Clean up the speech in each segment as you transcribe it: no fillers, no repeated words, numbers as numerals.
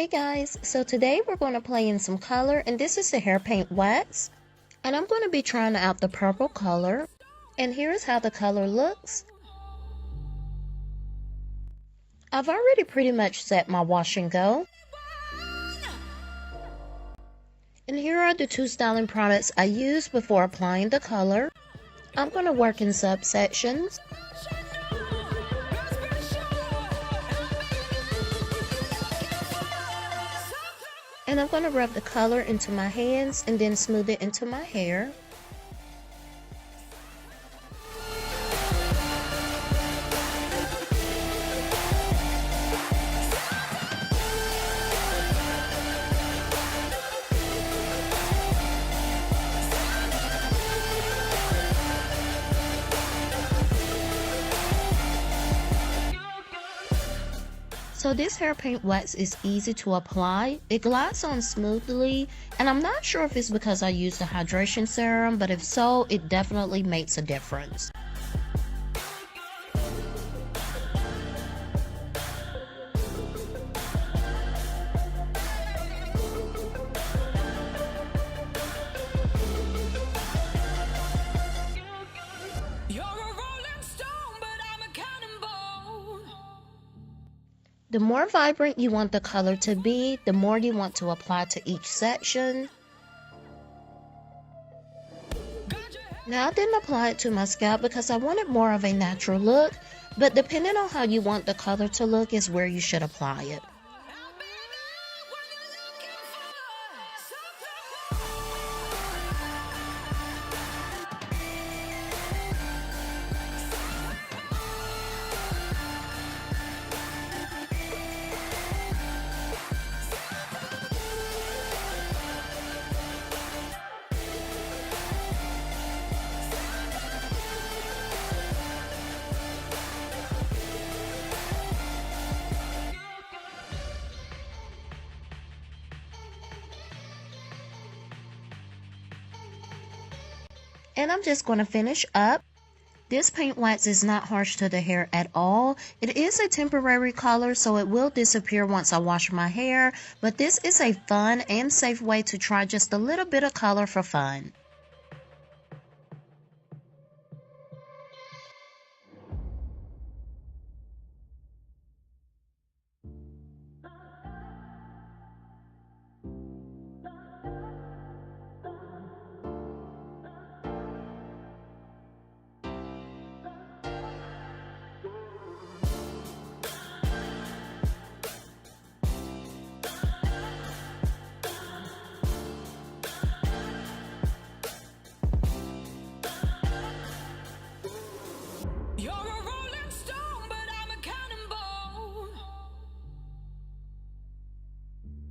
Hey guys, so today we're going to play in some color, and this is the hair paint wax, and I'm going to be trying out the purple color, and here's how the color looks. I've already pretty much set my wash and go, and here are the two styling products I used before applying the color. I'm going to work in subsections. And I'm going to rub the color into my hands and then smooth it into my hair. So this hair paint wax is easy to apply. It glides on smoothly, and I'm not sure if it's because I used the hydration serum, but if so, it definitely makes a difference. The more vibrant you want the color to be, the more you want to apply to each section. Now I didn't apply it to my scalp because I wanted more of a natural look, but depending on how you want the color to look is where you should apply it. And I'm just going to finish up. This paint wax is not harsh to the hair at all. It is a temporary color, so it will disappear once I wash my hair. But this is a fun and safe way to try just a little bit of color for fun.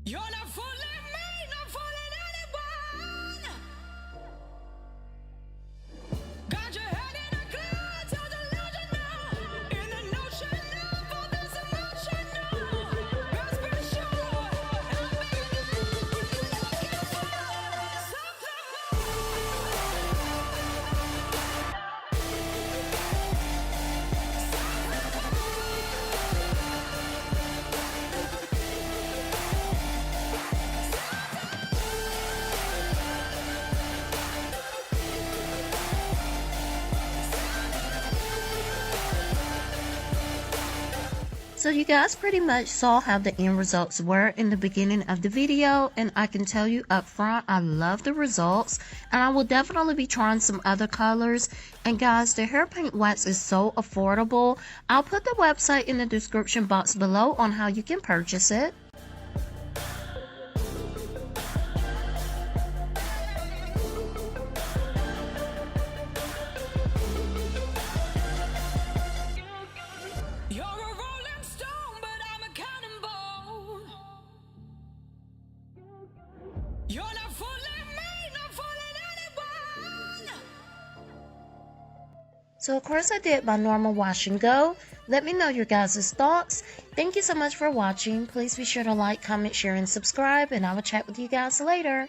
You're not fooling me, not fooling anyone. Got your head in a cloud, so delusional. In the notion of all this emotional. Best be sure, help me looking for something So you guys pretty much saw how the end results were in the beginning of the video, and I can tell you up front I love the results, and I will definitely be trying some other colors. And guys, the hair paint wax is so affordable. I'll put the website in the description box below on how you can purchase it. You're not fooling me, not fooling anyone. So of course I did my normal wash and go. Let me know your guys' thoughts. Thank you so much for watching. Please be sure to like, comment, share, and subscribe, and I will chat with you guys later.